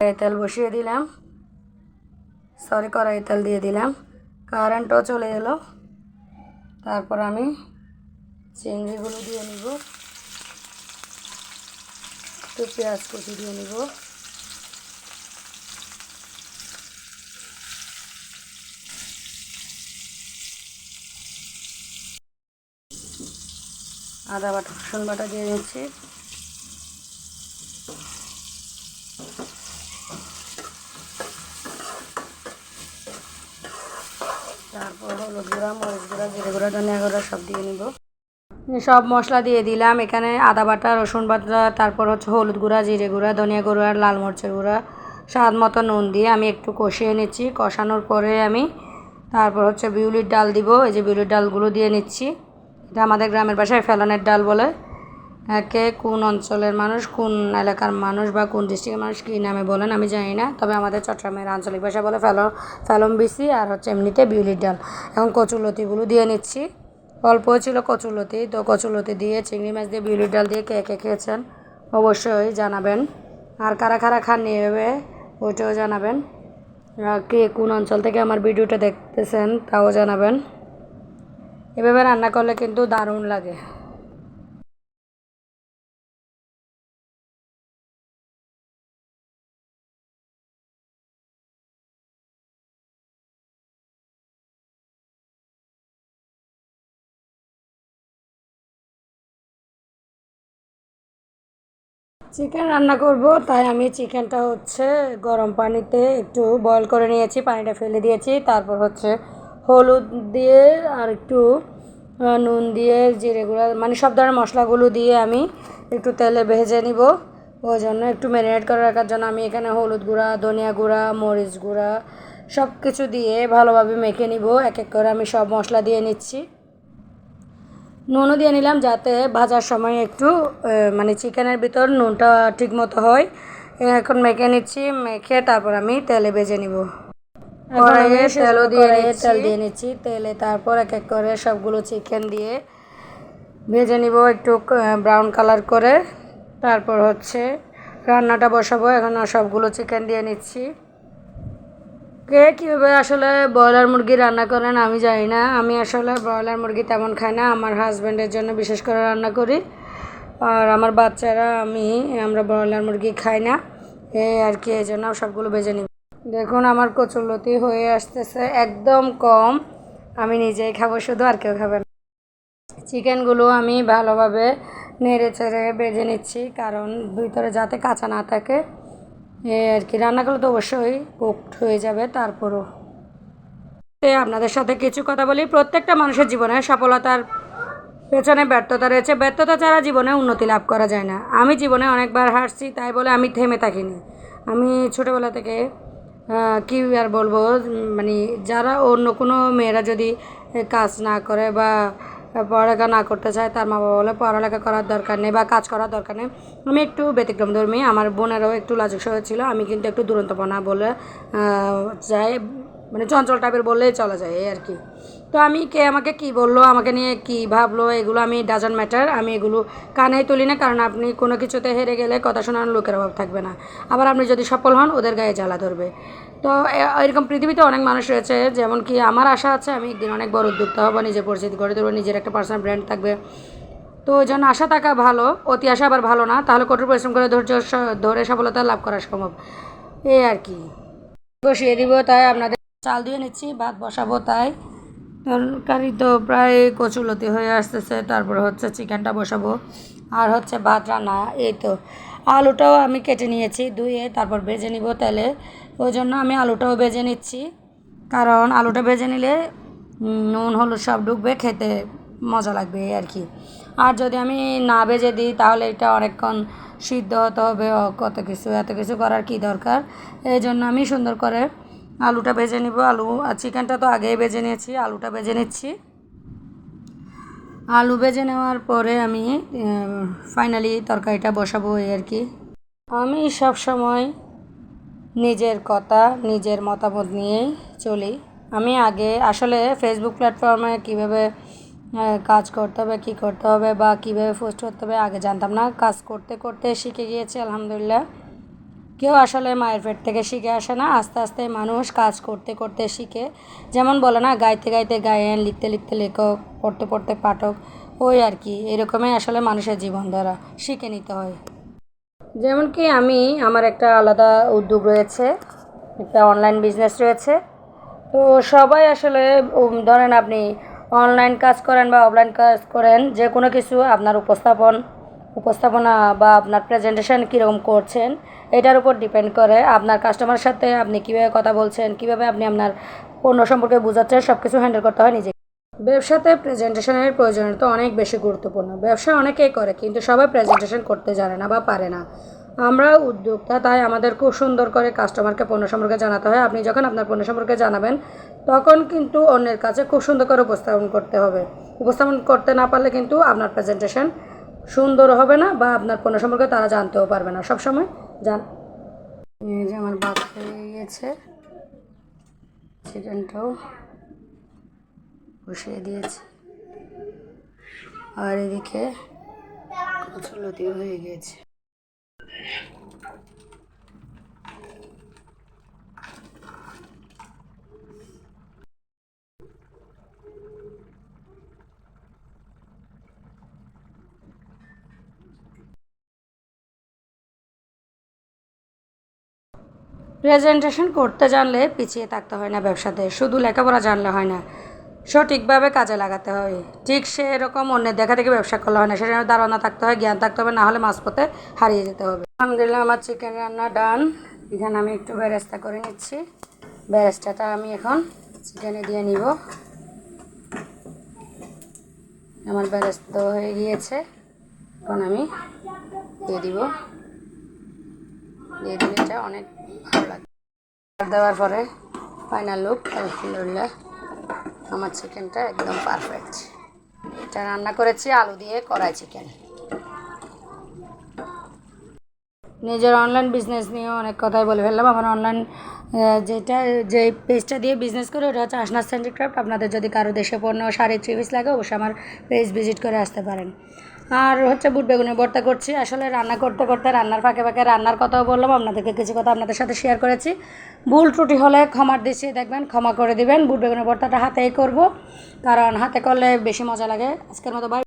তেল বসিয়ে দিলাম, কড়াই তেল দিয়ে দিলাম, কারেন্টও চলে এলো। তারপর আমি চিংড়িগুলো দিয়ে নিব, একটু পেঁয়াজ কুচি দিয়ে নিব, আদা বাটা রসুন বাটা দিয়ে নিচ্ছি, তারপর হলুদ গুঁড়া, মরিচ গুঁড়া, জিরে গুঁড়া, ধনিয়া গুঁড়া সব দিয়ে নিব। সব মশলা দিয়ে দিলাম। এখানে আদা বাটা, রসুন বাটা, তারপর হচ্ছে হলুদ গুঁড়া, জিরে গুঁড়া, ধনিয়া গুঁড়া, লাল মরিচের গুঁড়া, স্বাদ মতো নুন দিয়ে আমি একটু কষিয়ে নিচ্ছি। কষানোর পরে আমি তারপর হচ্ছে বিউলির ডাল দিব। এই যে বিউলির ডালগুলো দিয়ে নিচ্ছি। এটা আমাদের গ্রামের ভাষায় ফেলনের ডাল বলে। কে কোন অঞ্চলের মানুষ, কোন এলাকার মানুষ বা কোন ডিস্ট্রিক্টের মানুষ কী নামে বলেন আমি জানি না, তবে আমাদের চট্টগ্রামের আঞ্চলিক ভাষা বলে ফেলন বিসি, আর হচ্ছে এমনিতে বিউলির ডাল। এখন কচুরলতিগুলো দিয়ে নিচ্ছি। অল্প ছিল কচুরলতি, তো কচুরলতি দিয়ে চিংড়ি মাছ দিয়ে বিউলির ডাল দিয়ে কে কে খেয়েছেন অবশ্যই জানাবেন। আর কারা কারা খাননি এভাবে ওইটাও জানাবেন। কে কোন অঞ্চল থেকে আমার ভিডিওটা দেখতেছেন তাও জানাবেন। এভাবে রান্না করলে কিন্তু দারুণ লাগে। চিকেন রান্না করব, তাই আমি চিকেনটা হচ্ছে গরম পানিতে একটু বয়ল করে নিয়েছি, পানিটা ফেলে দিয়েছি। তারপর হচ্ছে হলুদ দিয়ে আর একটু নুন দিয়ে জিরে গুঁড়া, মানে সব ধরনের মশলাগুলো দিয়ে আমি একটু তেলে ভেজে নিব। ওই জন্য একটু ম্যারিনেট করে রাখার জন্য আমি এখানে হলুদ গুঁড়া, ধনিয়া গুঁড়া, মরিচ গুঁড়া সব কিছু দিয়ে ভালোভাবে মেখে নিব। এক এক করে আমি সব মশলা দিয়ে নিচ্ছি। নুনও দিয়ে নিলাম যাতে ভাজার সময় একটু মানে চিকেনের ভিতর নুনটা ঠিক মতো হয়। এখন মেখে নিচ্ছি, মেখে তারপর আমি তেলে ভেজে নিব। কড়াইয়ে তেল দিয়ে নিচ্ছি। তেলে তারপর এক এক করে সবগুলো চিকেন দিয়ে ভেজে নিব একটু ব্রাউন কালার করে। তারপর হচ্ছে রান্নাটা বসাবো। এখন সবগুলো চিকেন দিয়ে নিচ্ছি। কে কীভাবে আসলে ব্রয়লার মুরগি রান্না করেন আমি জানি না। আমি আসলে ব্রয়লার মুরগি তেমন খাই না, আমার হাজব্যান্ডের জন্য বিশেষ করে রান্না করি। আর আমার বাচ্চারা আমরা ব্রয়লার মুরগি খাই না, এই আর কি, এই জন্য সবগুলো ভেজে নিই। দেখুন আমার কচুরলতি হয়ে আসতেছে, একদম কম, আমি নিজেই খাবো শুধু, আর কেউ খাবে না। চিকেনগুলো আমি ভালোভাবে নেড়ে চেড়ে ভেজে নিচ্ছি, কারণ ভিতরে যাতে কাঁচা না থাকে। এই আর কি, রান্নাগুলো তো অবশ্যই কুকড হয়ে যাবে। তারপরও আপনাদের সাথে কিছু কথা বলি। প্রত্যেকটা মানুষের জীবনে সফলতার পেছনে ব্যর্থতা রয়েছে। ব্যর্থতা ছাড়া জীবনে উন্নতি লাভ করা যায় না। আমি জীবনে অনেকবার হারছি, তাই বলে আমি থেমে থাকিনি। আমি ছোটোবেলা থেকে কী আর বলবো, মানে যারা অন্য কোনো মেয়েরা যদি কাজ না করে বা পড়ালেখা না করতে চায়, তার মা বাবা বলে পড়ালেখা করার দরকার নেই বা কাজ করার দরকার নেই। আমি একটু ব্যতিক্রমধর্মী, আমার বোনেরাও একটু লাজুক স্বভাবের ছিল, আমি কিন্তু একটু দুরন্তপনা বলে যাই, মানে চঞ্চল টাইপের বললেই চলা যায়, এই আর কি। তো আমি কে আমাকে কি বললো, আমাকে নিয়ে কি ভাবলো, এগুলো আমি ডাজন্ট ম্যাটার, আমি এগুলো কানেই তুলি না। কারণ আপনি কোনো কিছুতে হেরে গেলে কথা শোনার লোকের অভাব থাকবে না। আবার আপনি যদি সফল হন, ওদের গায়ে জ্বালা ধরবে। তো এরকম পৃথিবীতে অনেক মানুষ রয়েছে, যেমন কি আমার আশা আছে আমি একদিন অনেক বড় উদ্যোক্তা হবো, নিজের পরিচিতি গড়ে তুলবো, নিজের একটা পার্সোনাল ব্র্যান্ড থাকবে। তো ওই জন্য আশা থাকা ভালো, অতি আশা আবার ভালো না। তাহলে কঠোর পরিশ্রম করে ধৈর্য ধরে সফলতা লাভ করা সম্ভব, এই আর কি। বসিয়ে দিব, তাই আপনাদের চাল দিয়ে নিচ্ছি, ভাত বসাবো, তাই তরকারি তো প্রায় কচুলতি হয়ে আসতেছে। তারপর হচ্ছে চিকেনটা বসাবো, আর হচ্ছে ভাত রান্না। এই তো আলুটাও আমি কেটে নিয়েছি ধুয়ে, তারপর ভেজে নিব তেলে। ওই জন্য আমি আলুটাও ভেজে নিচ্ছি, কারণ আলুটা ভেজে নিলে নুন হলুদ সব ঢুকবে, খেতে মজা লাগবে, এই আর কি। আর যদি আমি না ভেজে দিই তাহলে এটা অনেকক্ষণ সিদ্ধ হতে হবে, এত কিছু করার কি দরকার। এই জন্য আমি সুন্দর করে আলুটা ভেজে নিব। আলু আর চিকেনটা তো আগেই ভেজে নিয়েছি, আলুটা ভেজে নিচ্ছি। আলু ভেজে নেওয়ার পরে আমি ফাইনালি তরকারিটা বসাবো, এই আর কি। আমি সব সময় নিজের কথা, নিজের মতামত নিয়েই চলি। আমি আগে আসলে ফেসবুক প্ল্যাটফর্মে কীভাবে কাজ করতে হবে, কী করতে হবে বা কীভাবে পোস্ট করতে হবে আগে জানতাম না। কাজ করতে করতে শিখে গিয়েছি আলহামদুলিল্লাহ। কেউ আসলে মায়ের পেট থেকে শিখে আসে না, আস্তে আস্তে মানুষ কাজ করতে করতে শিখে। যেমন বলে না, গাইতে গাইতে গায়েন, লিখতে লিখতে লেখক, পড়তে পড়তে পাঠক, ওই আর কি, এরকমই আসলে মানুষের জীবনধারা, শিখে নিতে হয়। যেমন কি আমার একটা আলাদা উদ্যোগ রয়েছে, একটা অনলাইন বিজনেস রয়েছে। তো সবাই আসলে ধরেন আপনি অনলাইন কাজ করেন বা অফলাইন কাজ করেন, যে কোনো কিছু আপনার উপস্থাপনা বা আপনার প্রেজেন্টেশন কীরকম করছেন এটার উপর ডিপেন্ড করে। আপনার কাস্টমারের সাথে আপনি কীভাবে কথা বলছেন, কীভাবে আপনি আপনার পণ্য সম্পর্কে বোঝাচ্ছেন, সব কিছু হ্যান্ডেল করতে হয় নিজে। ব্যবসাতে প্রেজেন্টেশনের প্রয়োজনীয়তা অনেক বেশি গুরুত্বপূর্ণ। ব্যবসা অনেকেই করে, কিন্তু সবাই প্রেজেন্টেশন করতে জানে না বা পারে না। আমরা উদ্যোক্তা, তাই আমাদের খুব সুন্দর করে কাস্টমারকে পণ্য সম্পর্কে জানাতে হয়। আপনি যখন আপনার পণ্য সম্পর্কে জানাবেন, তখন কিন্তু অন্যের কাছে খুব সুন্দর করে উপস্থাপন করতে হবে। উপস্থাপন করতে না পারলে কিন্তু আপনার প্রেজেন্টেশন সুন্দর হবে না বা আপনার পণ্য সম্পর্কে তারা জানতেও পারবে না। সবসময় এই যে আমার ভাত হয়ে গিয়েছে, চিকেনটাও বসিয়ে দিয়েছি, আর এদিকে কচুলতিও হয়ে গিয়েছে। প্রেজেন্টেশন করতে জানলে পিছিয়ে থাকতে হয় না ব্যবসাতে, শুধু লেখাপড়া জানলে হয় না, সঠিকভাবে কাজে লাগাতে হয়। ঠিক সেরকম অন্যের দেখা দেখে ব্যবসা করলে হয় না, সেটা ধারণা থাকতে হয়, জ্ঞান থাকতে হবে, না হলে মাঝপথে হারিয়ে যেতে হবে। আলহামদুলিল্লাহ, আমার চিকেন রান্না ডান। এখানে আমি একটু বেরেস্তা করে নিচ্ছি। বেরেস্তাটা আমি এখন চিকেনে দিয়ে নিব। আমার বেরেস্তা হয়ে গিয়েছে, এখন আমি দিয়ে দিলে এটা অনেক ভালো লাগে। দেওয়ার পরে ফাইনাল লুক, আলহামদুলিল্লাহ আমার চিকেনটা একদম পারফেক্ট। এটা রান্না করেছি আলু দিয়ে কড়াই চিকেন। নিজের অনলাইন বিজনেস নিয়েও অনেক কথাই বলে ফেললাম। আমার অনলাইন যে পেজটা দিয়ে বিজনেস করে, ওটা হচ্ছে আসনাস হ্যান্ডিক্রাফট। আপনাদের যদি কারো দেশে পণ্য শাড়ি 3 পিস লাগে, অবশ্যই আমার পেজ ভিজিট করে আসতে পারেন। আর হচ্ছে বুট বেগুনের ভর্তা করছি। আসলে রান্না করতে করতে রান্নার ফাঁকে ফাঁকে রান্নার কথাও বললাম, আপনাদেরকে কিছু কথা আপনাদের সাথে শেয়ার করেছি। ভুল ত্রুটি হলে ক্ষমার দৃষ্টি দেখবেন, ক্ষমা করে দিবেন। বুট বেগুনের ভর্তাটা হাতেই করব, কারণ হাতে করলে বেশি মজা লাগে। আজকের মতো বাই।